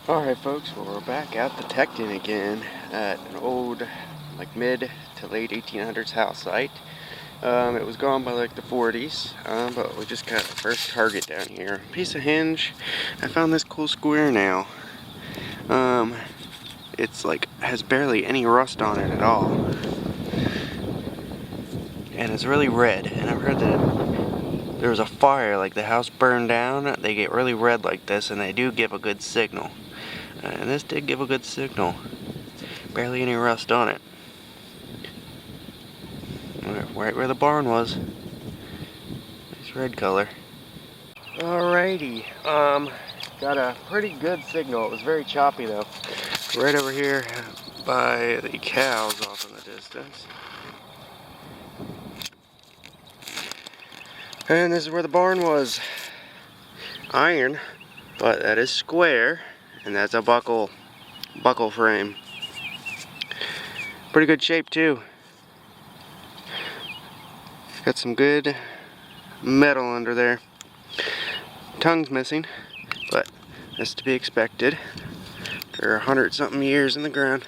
Alright folks, well, we're back out detecting again at an old, like mid to late 1800s house site. It was gone by like the 40s, but we just got the first target down here. Piece of hinge. I found this cool square now. It's like, has barely any rust on it at all. And it's really red, and I've heard that there was a fire, like the house burned down, they get really red like this, and they do give a good signal. And this did give a good signal. Barely any rust on it. Right where the barn was. Nice red color. Alrighty. Got a pretty good signal. It was very choppy though. Right over here by the cows off in the distance. And this is where the barn was. Iron, but that is square. And that's a buckle frame. Pretty good shape too. Got some good metal under there. Tongue's missing, but that's to be expected. There are 100-something years in the ground.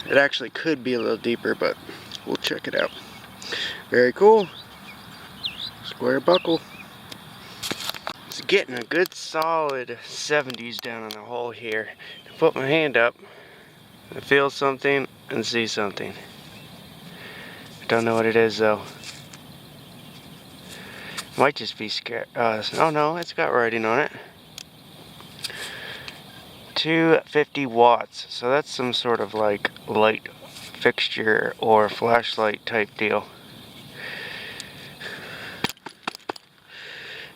It actually could be a little deeper, but we'll check it out. Very cool. Square buckle. It's getting a good solid 70s down in the hole here. I put my hand up, I feel something and see something. I don't know what it is though. Might just be scared. Oh no, it's got writing on it. 250 watts. So that's some sort of like light fixture or flashlight type deal.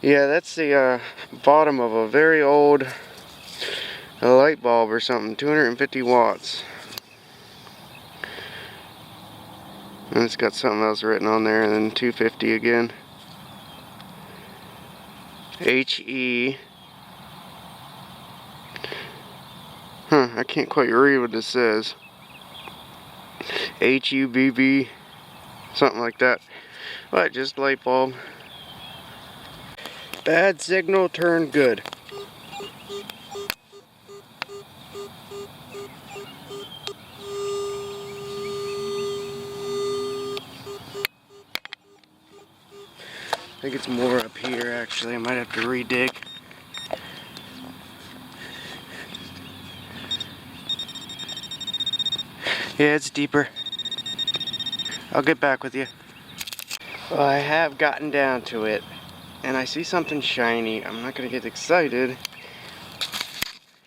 Yeah, that's the bottom of a very old light bulb or something. 250 watts. And it's got something else written on there, and then 250 again. HE. I can't quite read what this says. HUBB. Something like that. But just light bulb. Bad signal turned good. I think it's more up here actually. I might have to re-dig. Yeah, it's deeper. I'll get back with you. Well, I have gotten down to it, and I see something shiny. I'm not gonna get excited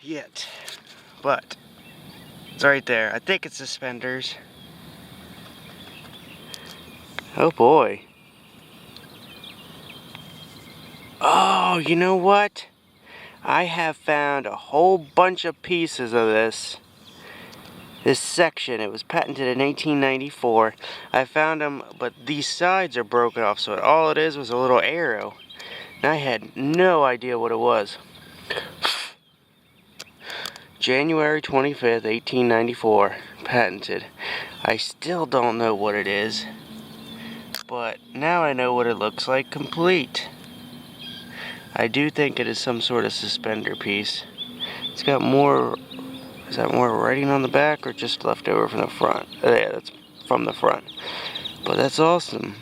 yet, but it's right there. I think it's suspenders. Oh boy. Oh, you know what? I have found a whole bunch of pieces of this section. It was patented in 1894. I found them, but these sides are broken off, so all it is was a little arrow. And I had no idea what it was. January 25th, 1894. Patented. I still don't know what it is, but now I know what it looks like complete. I do think it is some sort of suspender piece. It's got more. Is that more writing on the back or just left over from the front? Yeah, that's from the front. But that's awesome.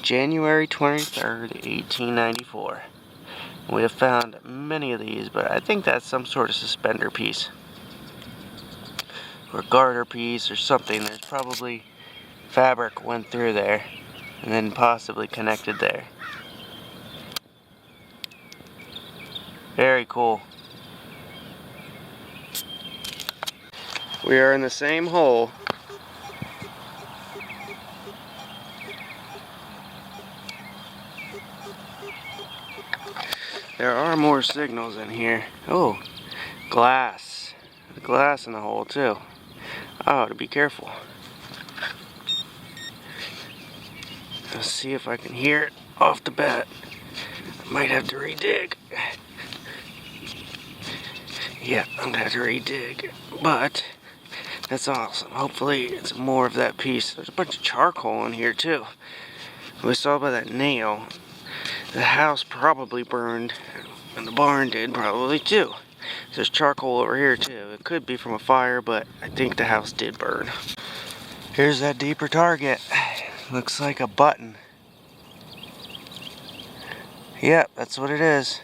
January 23rd, 1894. We have found many of these, but I think that's some sort of suspender piece. Or garter piece or something. There's probably fabric went through there and then possibly connected there. Very cool. We are in the same hole. There are more signals in here. Oh, glass. Glass in the hole too. Oh, to be careful. Let's see if I can hear it off the bat. I might have to re-dig. Yeah, I'm gonna have to re-dig. But that's awesome. Hopefully it's more of that piece. There's a bunch of charcoal in here too. We saw by that nail. The house probably burned And the barn did probably too. There's charcoal over here too. It could be from a fire, but I think the house did burn. Here's that deeper target. Looks like a button. Yep, that's what it is.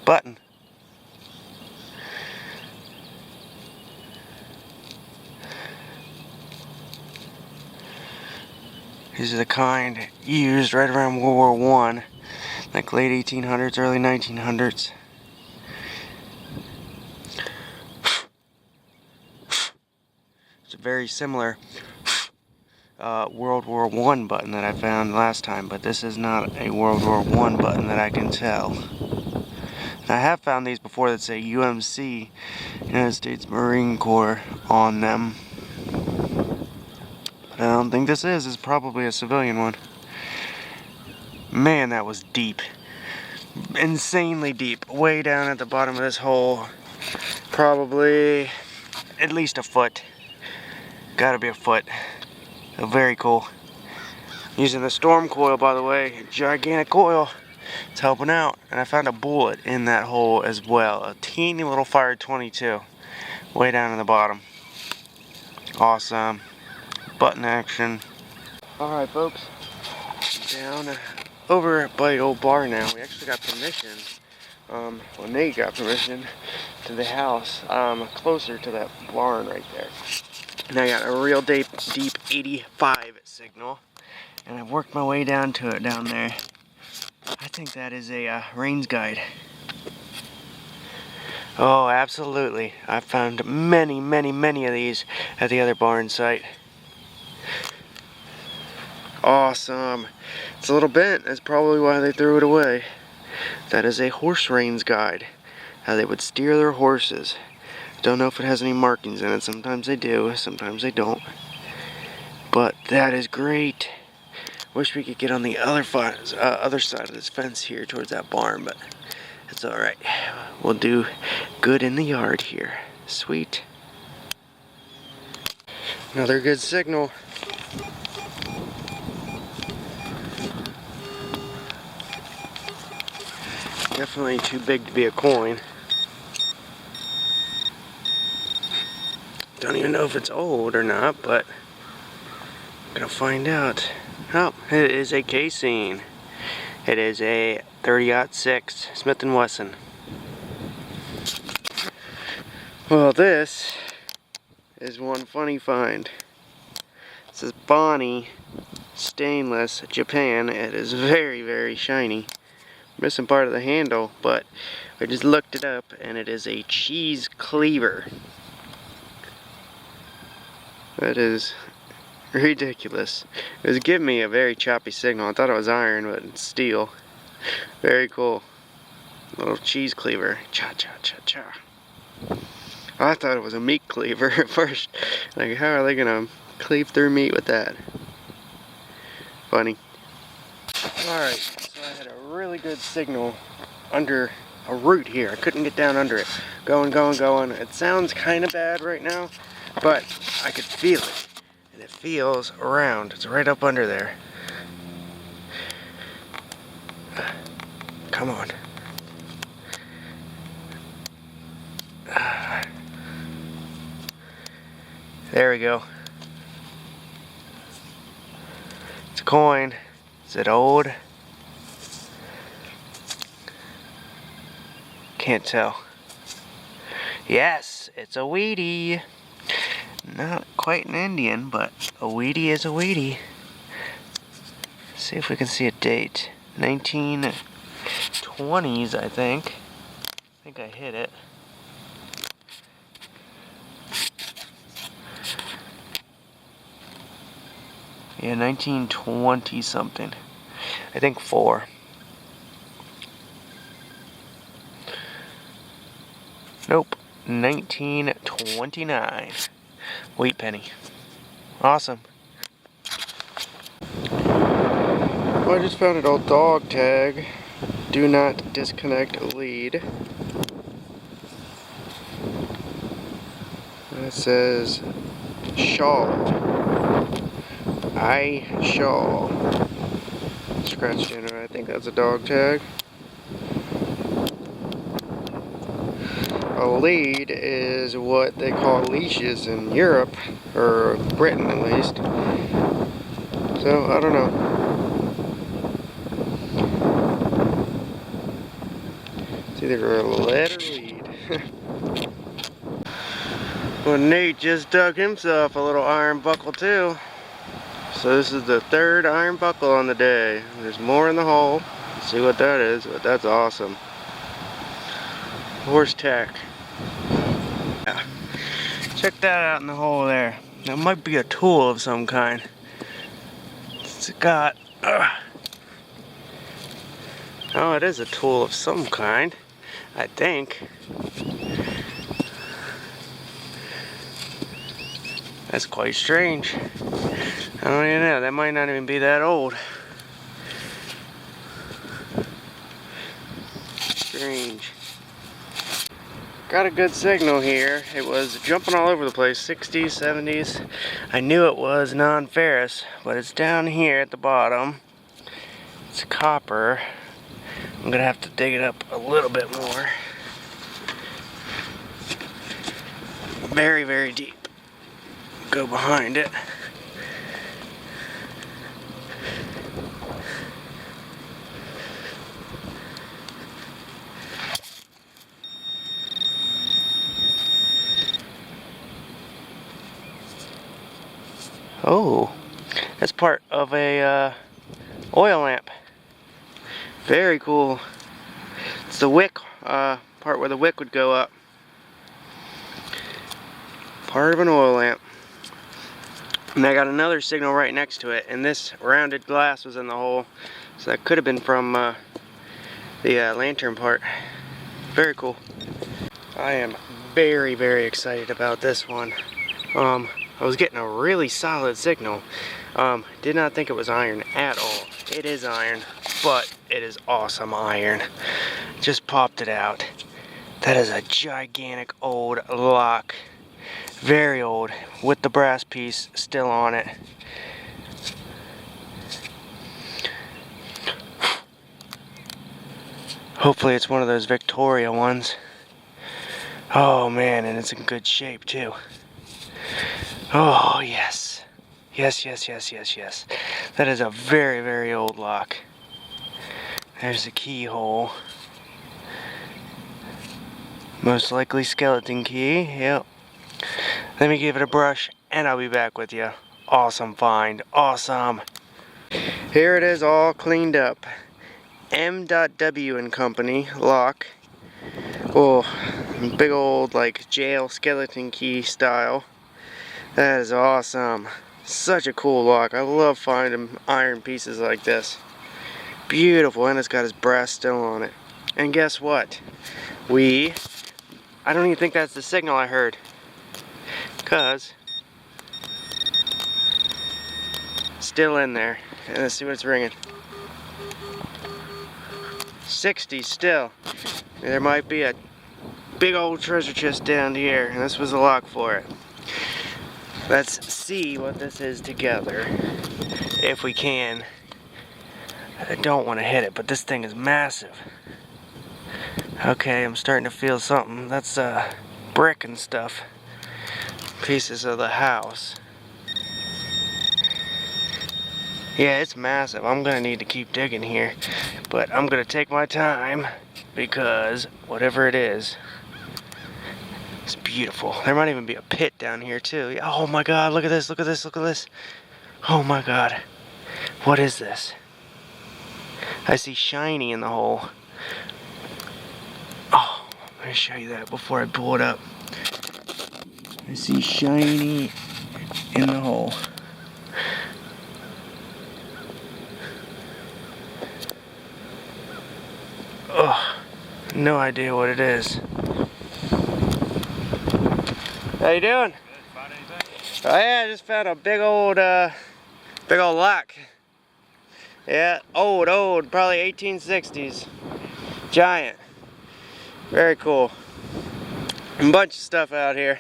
Button. These are the kind used right around World War I, like late 1800s, early 1900s. It's a very similar World War I button that I found last time, but this is not a World War I button that I can tell. And I have found these before that say UMC, United States Marine Corps, on them. But I don't think this is. It's probably a civilian one. Man, that was deep. Insanely deep. Way down at the bottom of this hole. Probably at least a foot. Gotta be a foot. So very cool. Using the storm coil, by the way. Gigantic coil. It's helping out. And I found a bullet in that hole as well. A teeny little fire 22. Way down in the bottom. Awesome. Button action. Alright folks. Down over by the old bar now. We actually got permission. Well, Nate got permission to the house. Closer to that barn right there. And I got a real deep 85 signal. And I've worked my way down to it down there. I think that is a range guide. Oh, absolutely. I found many of these at the other barn site. Awesome. It's a little bent. That's probably why they threw it away. That is a horse reins guide. How they would steer their horses. Don't know if it has any markings in it. Sometimes they do, sometimes they don't. But that is great. Wish we could get on the other side of this fence here towards that barn, but it's alright. We'll do good in the yard here. Sweet. Another good signal. Definitely too big to be a coin. Don't even know if it's old or not, but I'm gonna find out. Oh, it is a casing. It is a 30-06 Smith & Wesson. Well, this is one funny find. It says Bonnie Stainless, Japan. It is very shiny. Missing part of the handle, but I just looked it up and it is a cheese cleaver. That is ridiculous. It was giving me a very choppy signal. I thought it was iron, but it's steel. Very cool. Little cheese cleaver. Cha cha cha cha. I thought it was a meat cleaver at first. Like, how are they gonna cleave through meat with that? Funny. Alright, so I had a really good signal under a root here. I couldn't get down under it. Going. It sounds kind of bad right now, but I could feel it. And it feels around. It's right up under there. Come on. There we go. It's a coin. Is it old? Can't tell. Yes, it's a Wheatie. Not quite an Indian, but a Wheatie is a Wheatie. See if we can see a date. 1920s, I think. I think I hit it. Yeah, 1920 something. I think 4. Nope. 1929. Wheat penny. Awesome. Well, I just found an old dog tag. Do not disconnect lead. And it says shawl. Shawl. Scratched in it. I think that's a dog tag. A lead is what they call leashes in Europe, or Britain at least. So, I don't know. It's either a lead or lead. Well, Nate just dug himself a little iron buckle too. So this is the third iron buckle on the day. There's more in the hole. Let's see what that is, but that's awesome. Horse tack. Yeah. Check that out in the hole there. That might be a tool of some kind. It's got... oh, it is a tool of some kind, I think. That's quite strange. I don't even know, that might not even be that old. Strange. Got a good signal here. It was jumping all over the place, 60s, 70s. I knew it was non-ferrous, but it's down here at the bottom. It's copper. I'm gonna have to dig it up a little bit more. Very, very deep. Go behind it. Oh, that's part of a oil lamp. Very cool. It's the wick, part where the wick would go up. Part of an oil lamp. And I got another signal right next to it, and this rounded glass was in the hole, so that could have been from the lantern part. Very cool. I am very, very excited about this one. I was getting a really solid signal. Did not think it was iron at all. It is iron, but it is awesome iron. Just popped it out. That is a gigantic old lock. Very old, with the brass piece still on it. Hopefully it's one of those Victoria ones. Oh man, and it's in good shape too. Oh yes. Yes, yes, yes, yes, yes. That is a very, very old lock. There's the keyhole. Most likely skeleton key, yep. Let me give it a brush and I'll be back with you. Awesome find, awesome. Here it is all cleaned up. M.W. and Company lock. Oh, big old like jail skeleton key style. That is awesome. Such a cool lock. I love finding iron pieces like this. Beautiful, and it's got his brass still on it. And guess what? I don't even think that's the signal I heard. Cause still in there. And let's see what it's ringing. 60 still. There might be a big old treasure chest down here, and this was the lock for it. Let's see what this is together, if we can. I don't want to hit it, but this thing is massive. Okay, I'm starting to feel something. That's brick and stuff. Pieces of the house. Yeah, it's massive. I'm gonna need to keep digging here, but I'm gonna take my time because whatever it is, it's beautiful. There might even be a pit down here too. Oh my god, look at this, look at this, look at this. Oh my god. What is this? I see shiny in the hole. Oh, let me show you that before I pull it up. I see shiny in the hole. Oh, no idea what it is. How you doing? Good. Found anything? Oh yeah, I just found a big old lock. Yeah, old, probably 1860s. Giant. Very cool. A bunch of stuff out here.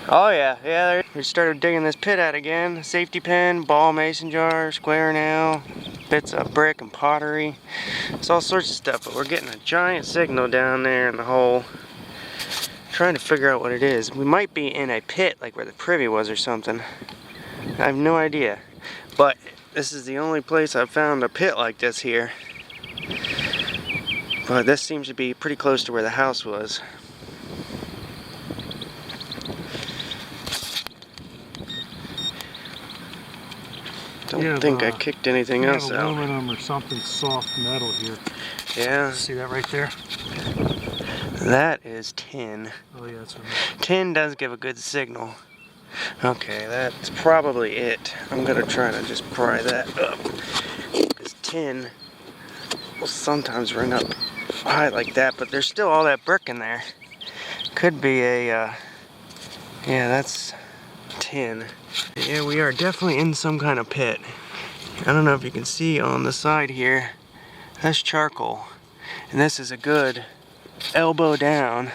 Oh yeah, we started digging this pit out again. Safety pin, ball mason jar, square nail. bits of brick and pottery. It's all sorts of stuff, but we're getting a giant signal down there in the hole. Trying to figure out what it is. We might be in a pit, like where the privy was or something. I have no idea. But this is the only place I've found a pit like this here. But this seems to be pretty close to where the house was. Don't think I kicked anything else out. Aluminum or something soft metal here. Yeah. See that right there? That is tin. Oh yeah, that's right. Tin does give a good signal. Okay, that's probably it. I'm gonna try to just pry that up. This tin will sometimes run up high like that, but there's still all that brick in there. Could be a, yeah, that's tin. Yeah, we are definitely in some kind of pit. I don't know if you can see on the side here, that's charcoal. And this is a good elbow down.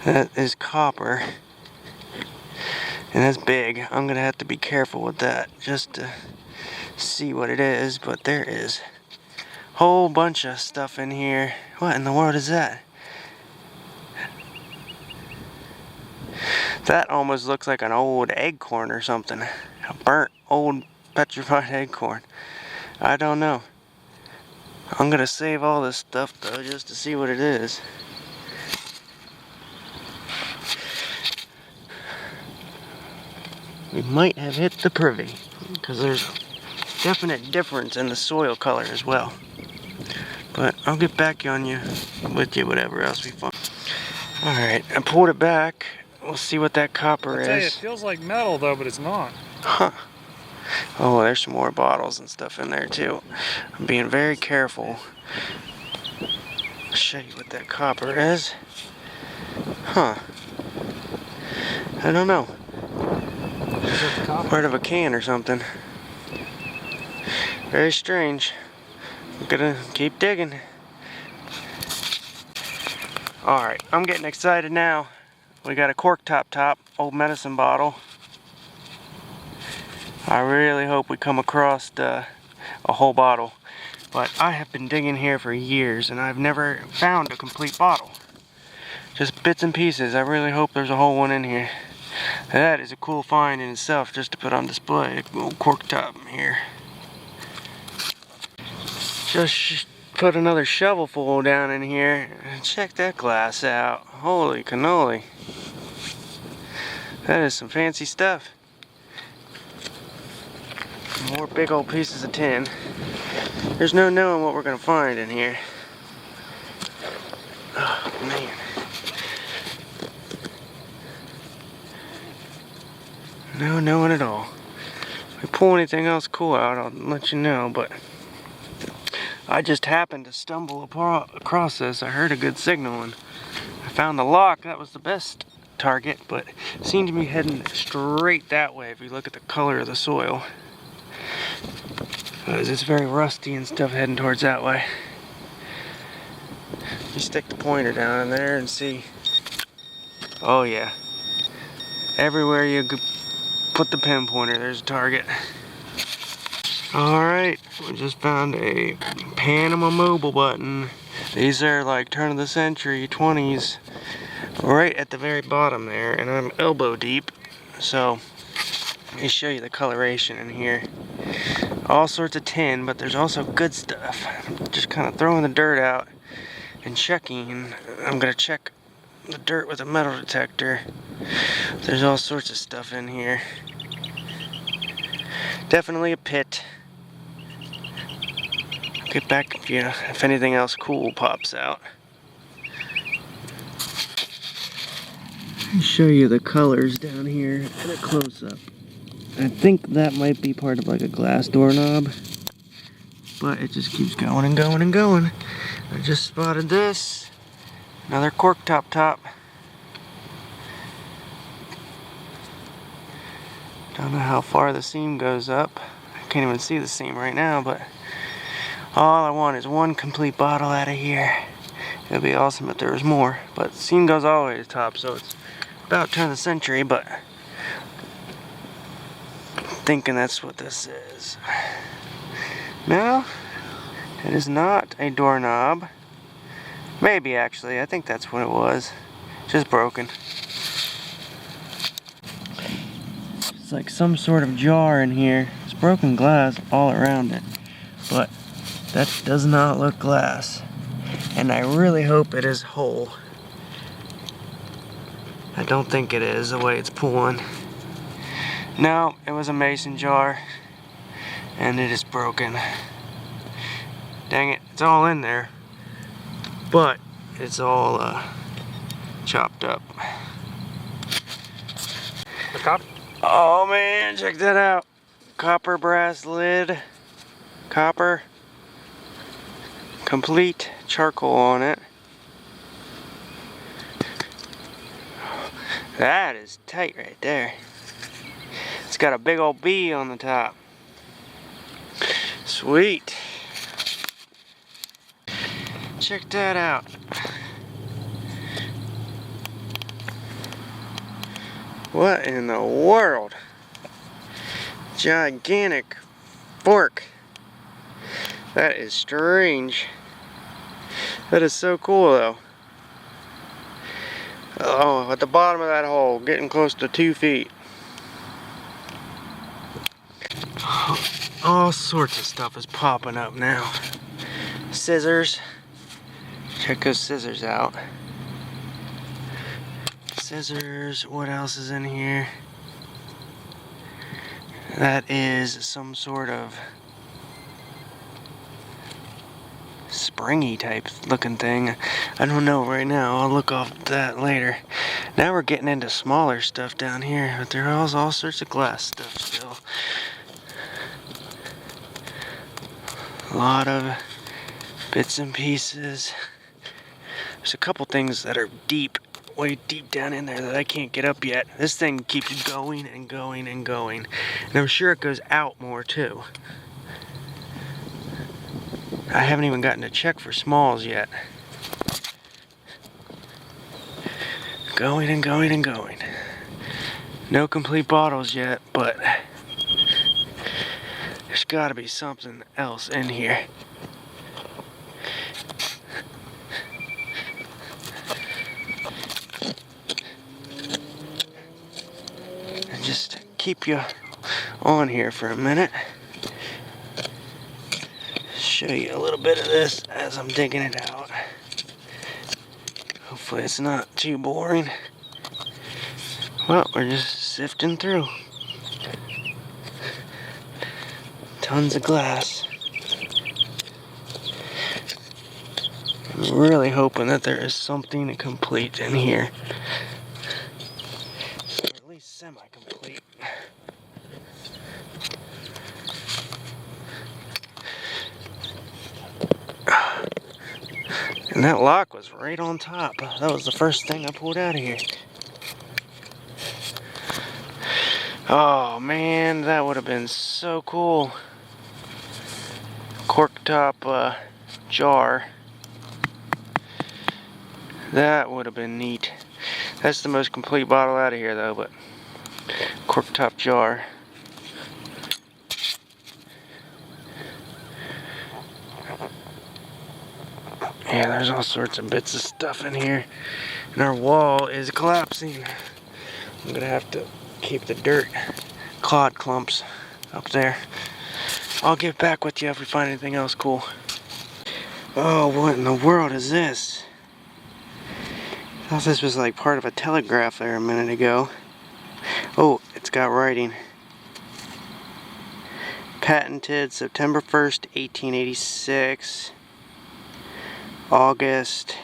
That is copper. And that's big. I'm gonna have to be careful with that just to see what it is, but there is a whole bunch of stuff in here. What in the world is that? That almost looks like an old acorn or something. A burnt, old, petrified acorn. I don't know. I'm gonna save all this stuff though, just to see what it is. We might have hit the privy, because there's a definite difference in the soil color as well. But I'll get back on you, with you, whatever else we find. Alright, I pulled it back. We'll see what that copper is. I tell you, it feels like metal though, but it's not. Huh. Oh, there's some more bottles and stuff in there too. I'm being very careful. I'll show you what that copper is. Huh. I don't know. Part of a can or something. Very strange. I'm gonna keep digging. Alright, I'm getting excited now. We got a cork top, old medicine bottle. I really hope we come across a whole bottle. But I have been digging here for years and I've never found a complete bottle. Just bits and pieces. I really hope there's a whole one in here. That is a cool find in itself, just to put on display. A little cork top here. Just put another shovelful down in here. Check that glass out. Holy cannoli. That is some fancy stuff. More big old pieces of tin. There's no knowing what we're gonna find in here. Oh man. No knowing at all. If we pull anything else cool out, I'll let you know, but I just happened to stumble across this. I heard a good signal and I found the lock. That was the best target, but it seemed to be heading straight that way if you look at the color of the soil. Because it's very rusty and stuff heading towards that way. You stick the pointer down in there and see. Oh yeah. Everywhere you put the pin pointer, there's a target. Alright, we just found a Panama mobile button. These are like turn of the century 20s. Right at the very bottom there, and I'm elbow deep. So, let me show you the coloration in here. All sorts of tin, but there's also good stuff. Just kind of throwing the dirt out and checking. I'm gonna check the dirt with a metal detector. There's all sorts of stuff in here. Definitely a pit. Get back if anything else cool pops out. I'll show you the colors down here in a close-up. I think that might be part of like a glass doorknob, but it just keeps going and going and going. I just spotted this. Another cork top. Don't know how far the seam goes up. I can't even see the seam right now, but all I want is one complete bottle out of here. It'd be awesome if there was more, but the seam goes all the way to the top, so it's about turn of the century, but I'm thinking that's what this is. No, it is not a doorknob. Maybe actually, I think that's what it was. Just broken. It's like some sort of jar in here. It's broken glass all around it. But that does not look glass. And I really hope it is whole. I don't think it is the way it's pulling. No, it was a mason jar. And it is broken. Dang it, it's all in there. But it's all chopped up. The cop? Oh man, check that out. Copper brass lid. Copper. Complete charcoal on it. That is tight right there. It's got a big old B on the top. Sweet. Check that out. What in the world? Gigantic fork. That is strange. That is so cool though. Oh, at the bottom of that hole, getting close to 2 feet. All sorts of stuff is popping up now. Scissors. Check those scissors out. Scissors. What else is in here? That is some sort of springy type looking thing. I don't know right now. I'll look off that later. Now we're getting into smaller stuff down here, but there is all sorts of glass stuff still. A lot of bits and pieces. There's a couple things that are deep, way deep down in there that I can't get up yet. This thing keeps going and going and going. And I'm sure it goes out more too. I haven't even gotten to check for smalls yet. Going and going and going. No complete bottles yet, but there's gotta be something else in here. And just keep you on here for a minute. Show you a little bit of this as I'm digging it out. Hopefully it's not too boring. Well, we're just sifting through. Tons of glass. I'm really hoping that there is something complete in here. Or at least semi-complete. And that lock was right on top. That was the first thing I pulled out of here. Oh man, that would have been so cool. Cork top jar. That would have been neat. That's the most complete bottle out of here though, but cork top jar. Yeah, there's all sorts of bits of stuff in here. And our wall is collapsing. I'm gonna have to keep the dirt clod clumps up there. I'll get back with you if we find anything else cool. Oh, what in the world is this? I thought this was like part of a telegraph there a minute ago. Oh, it's got writing. Patented September 1st, 1886. August.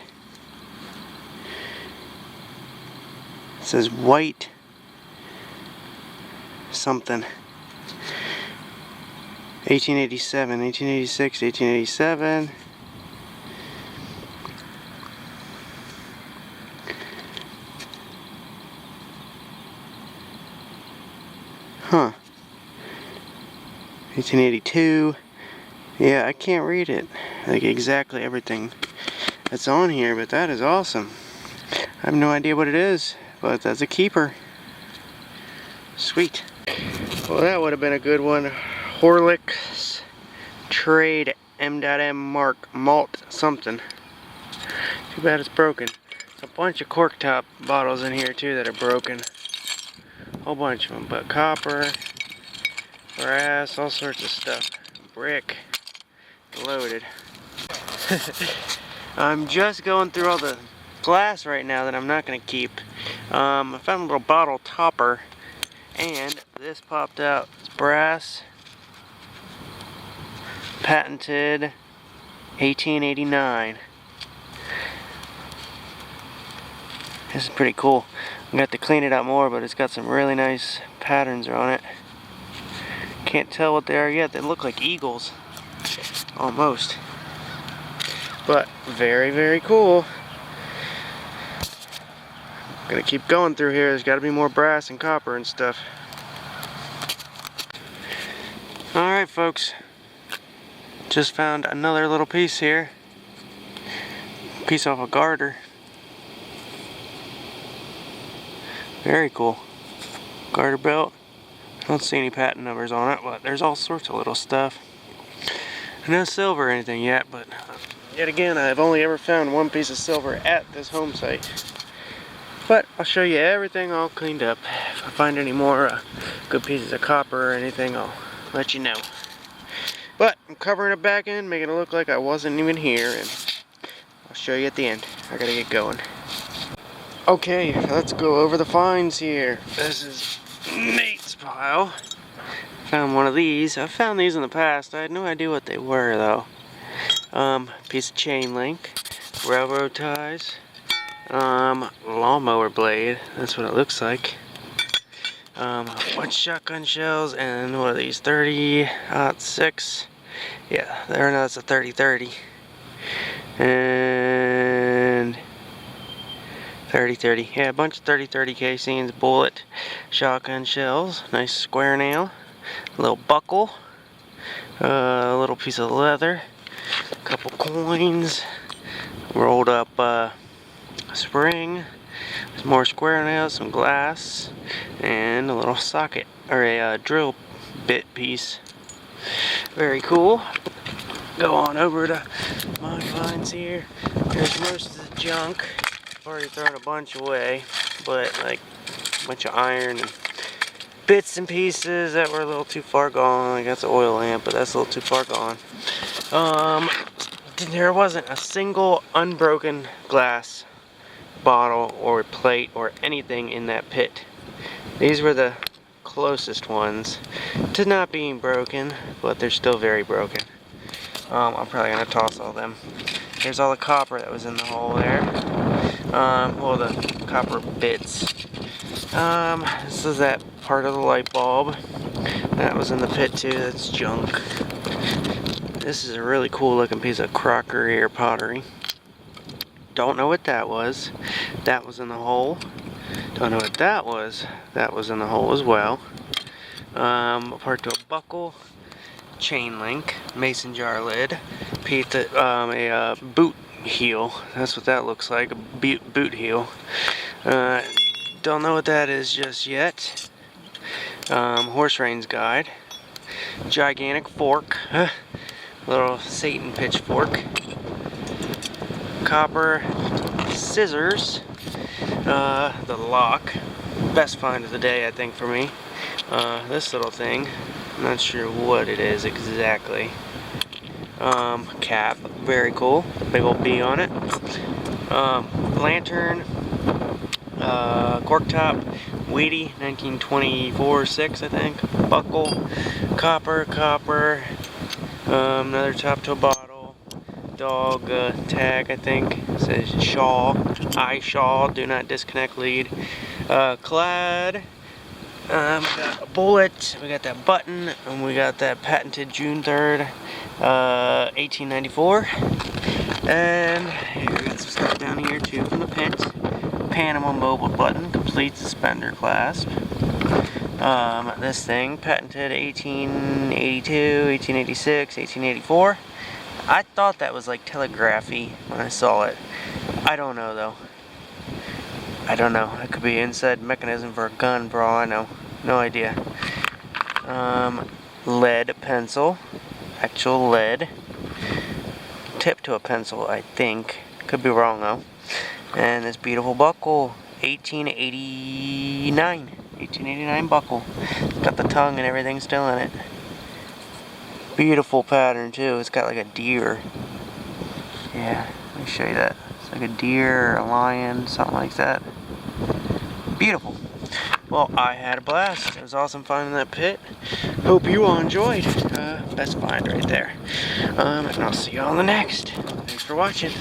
It says white something. 1887, 1886, 1887. Huh. 1882. Yeah, I can't read it. Like exactly everything that's on here, but that is awesome. I have no idea what it is, but that's a keeper. Sweet. Well, that would have been a good one. Relic's Trade M.M. Mark Malt something. Too bad it's broken. A bunch of cork top bottles in here too that are broken. Whole bunch of them, but copper, brass, all sorts of stuff. Brick, loaded. I'm just going through all the glass right now that I'm not going to keep. I found a little bottle topper, and this popped out. It's brass, patented 1889. This is pretty cool. I'm gonna have to clean it out more, but it's got some really nice patterns on it. Can't tell what they are yet. They look like eagles, almost. But very, very cool. I'm gonna keep going through here. There's got to be more brass and copper and stuff. All right, folks. Just found another little piece here. Piece off a garter. Very cool. Garter belt. I don't see any patent numbers on it, but there's all sorts of little stuff. No silver or anything yet, but yet again, I've only ever found one piece of silver at this home site. But I'll show you everything all cleaned up. If I find any more good pieces of copper or anything, I'll let you know. But I'm covering it back in, making it look like I wasn't even here, and I'll show you at the end. I gotta get going. Okay, let's go over the finds here. This is Nate's pile. Found one of these. I've found these in the past. I had no idea what they were though. Piece of chain link, railroad ties, lawnmower blade. That's what it looks like. A bunch of shotgun shells, and what are these? 30-06. Yeah, there. No, it's a 30-30. And 30-30. Yeah, a bunch of 30-30 casings, bullet, shotgun shells, nice square nail, a little buckle, a little piece of leather, a couple coins, rolled up spring, some more square nails, some glass, and a little socket, or a drill bit piece. Very cool. Go on over to my finds here. There's most of the junk. I've already thrown a bunch away, but like a bunch of iron and bits and pieces that were a little too far gone. I got the oil lamp, but that's a little too far gone. There wasn't a single unbroken glass bottle or plate or anything in that pit. These were the closest ones to not being broken, but they're still very broken. I'm probably gonna toss all them. There's all the copper that was in the hole there. Well, the copper bits. This is that part of the light bulb that was in the pit too. That's junk. This is a really cool looking piece of crockery or pottery. Don't know what that was. That was in the hole. Don't know what that was. That was in the hole as well. A part to a buckle, chain link, mason jar lid, a boot heel. That's what that looks like, a boot heel. Don't know what that is just yet. Horse reins guide, gigantic fork, little Satan pitchfork, copper scissors, the lock, best find of the day I think for me. This little thing, I'm not sure what it is exactly. Cap, very cool, big old B on it. Lantern, cork top, Weedy, 1924-6 I think. Buckle, copper, another top to a bottle. Dog tag I think. It says shawl, eye shawl, do not disconnect lead. Clad. We got a bullet, we got that button, and we got that patented June 3rd, 1894. And we got some stuff down here too from the pit. Panama mobile button, complete suspender clasp. This thing, patented 1882, 1886, 1884. I thought that was like telegraphy when I saw it. I don't know though. I don't know. It could be inside mechanism for a gun for all I know. No idea. Lead pencil. actual lead. Tip to a pencil, I think. Could be wrong though. And this beautiful buckle, 1889 buckle. It's got the tongue and everything still in it. Beautiful pattern too. It's got like a deer. Yeah, let me show you that. It's like a deer or a lion, something like that. Beautiful. Well, I had a blast. It was awesome finding that pit. Hope you all enjoyed. Best find right there. And I'll see you all in the next. Thanks for watching.